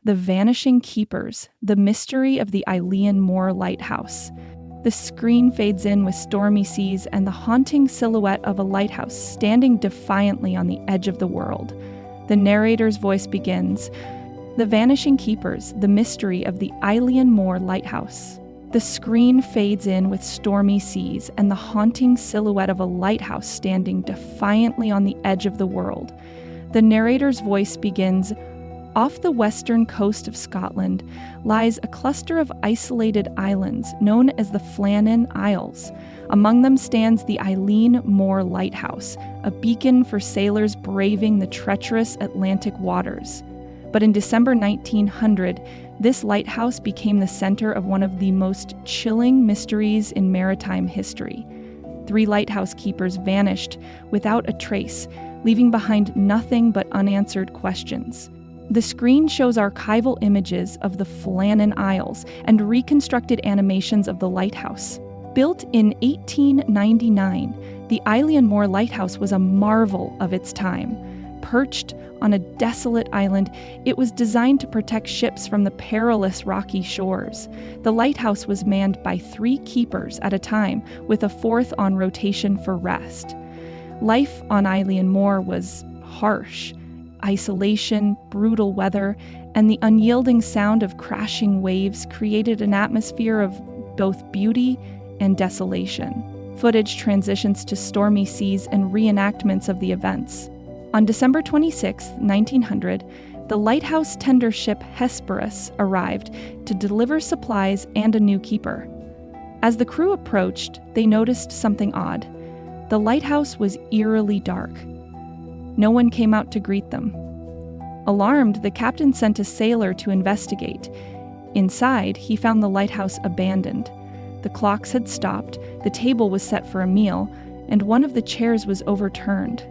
The Vanishing Keepers, the mystery of the Eilean Moor Lighthouse. The screen fades in with stormy seas and the haunting silhouette of a lighthouse standing defiantly on the edge of the world. The narrator's voice begins, "The Vanishing Keepers, the mystery of the Eilean Moor Lighthouse." The screen fades in with stormy seas and the haunting silhouette of a lighthouse standing defiantly on the edge of the world. The narrator's voice begins, "Off the western coast of Scotland lies a cluster of isolated islands known as the Flannan Isles. Among them stands the Eilean Moor Lighthouse, a beacon for sailors braving the treacherous Atlantic waters. But in December 1900, this lighthouse became the center of one of the most chilling mysteries in maritime history. 3 lighthouse keepers vanished without a trace, leaving behind nothing but unanswered questions. The screen shows archival images of the Flannan Isles and reconstructed animations of the lighthouse. Built in 1899, the Eilean Moor Lighthouse was a marvel of its time. Perched on a desolate island, it was designed to protect ships from the perilous rocky shores. The lighthouse was manned by 3 keepers at a time, with a 4th on rotation for rest. Life on Eilean Moor was harsh. Isolation, brutal weather, and the unyielding sound of crashing waves created an atmosphere of both beauty and desolation. Footage transitions to stormy seas and reenactments of the events. On December 26, 1900, the lighthouse tender ship Hesperus arrived to deliver supplies and a new keeper. As the crew approached, they noticed something odd. The lighthouse was eerily dark. No one came out to greet them. Alarmed, the captain sent a sailor to investigate. Inside, he found the lighthouse abandoned. The clocks had stopped, the table was set for a meal, and one of the chairs was overturned.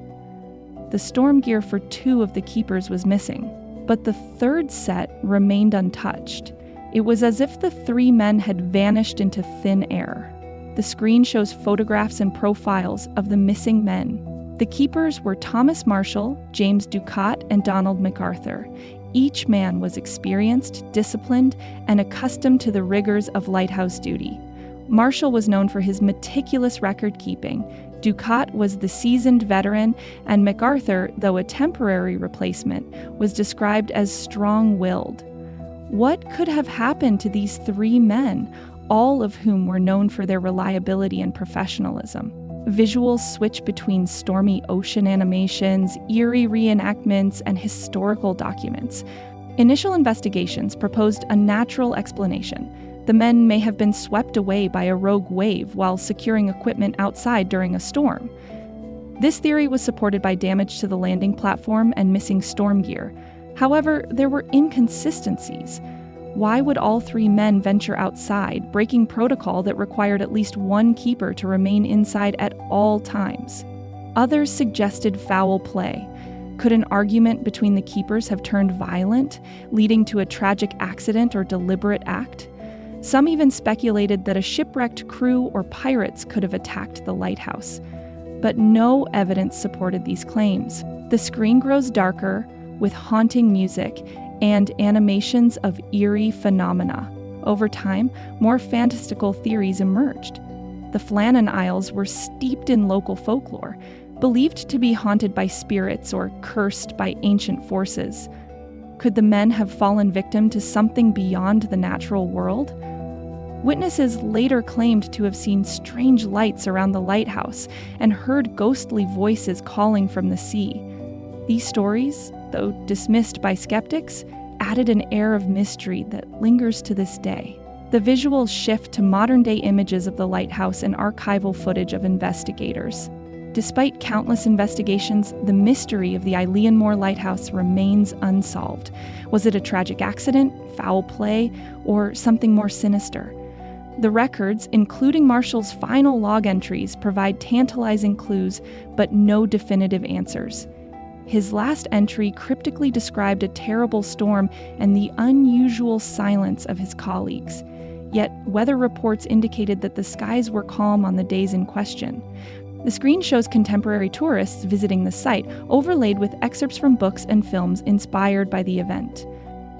The storm gear for 2 of the keepers was missing, but the 3rd set remained untouched. It was as if the 3 men had vanished into thin air. The screen shows photographs and profiles of the missing men. The keepers were Thomas Marshall, James Ducat, and Donald MacArthur. Each man was experienced, disciplined, and accustomed to the rigors of lighthouse duty. Marshall was known for his meticulous record-keeping. Ducat was the seasoned veteran, and MacArthur, though a temporary replacement, was described as strong-willed. What could have happened to these 3 men, all of whom were known for their reliability and professionalism? Visuals switch between stormy ocean animations, eerie reenactments, and historical documents. Initial investigations proposed a natural explanation. The men may have been swept away by a rogue wave while securing equipment outside during a storm. This theory was supported by damage to the landing platform and missing storm gear. However, there were inconsistencies. Why would all 3 men venture outside, breaking protocol that required at least 1 keeper to remain inside at all times? Others suggested foul play. Could an argument between the keepers have turned violent, leading to a tragic accident or deliberate act? Some even speculated that a shipwrecked crew or pirates could have attacked the lighthouse. But no evidence supported these claims. The screen grows darker, with haunting music and animations of eerie phenomena. Over time, more fantastical theories emerged. The Flannan Isles were steeped in local folklore, believed to be haunted by spirits or cursed by ancient forces. Could the men have fallen victim to something beyond the natural world? Witnesses later claimed to have seen strange lights around the lighthouse and heard ghostly voices calling from the sea. These stories, though dismissed by skeptics, added an air of mystery that lingers to this day. The visuals shift to modern-day images of the lighthouse and archival footage of investigators. Despite countless investigations, the mystery of the Eilean Moor Lighthouse remains unsolved. Was it a tragic accident, foul play, or something more sinister? The records, including Marshall's final log entries, provide tantalizing clues, but no definitive answers. His last entry cryptically described a terrible storm and the unusual silence of his colleagues. Yet, weather reports indicated that the skies were calm on the days in question. The screen shows contemporary tourists visiting the site, overlaid with excerpts from books and films inspired by the event.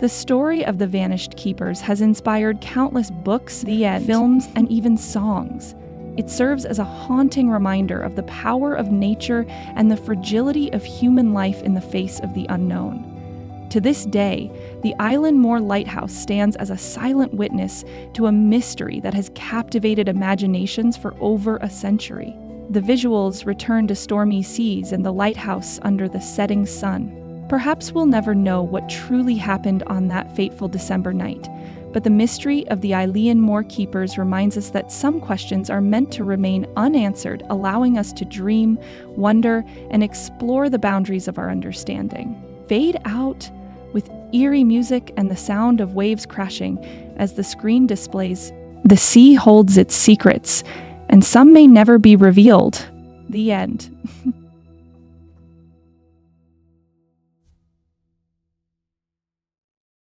The story of the vanished keepers has inspired countless books, films, and even songs. It serves as a haunting reminder of the power of nature and the fragility of human life in the face of the unknown. To this day, the Eilean Lighthouse stands as a silent witness to a mystery that has captivated imaginations for over a century. The visuals return to stormy seas and the lighthouse under the setting sun. Perhaps we'll never know what truly happened on that fateful December night, but the mystery of the Eilean keepers reminds us that some questions are meant to remain unanswered, allowing us to dream, wonder, and explore the boundaries of our understanding. Fade out with eerie music and the sound of waves crashing as the screen displays, "The sea holds its secrets, and some may never be revealed." The end.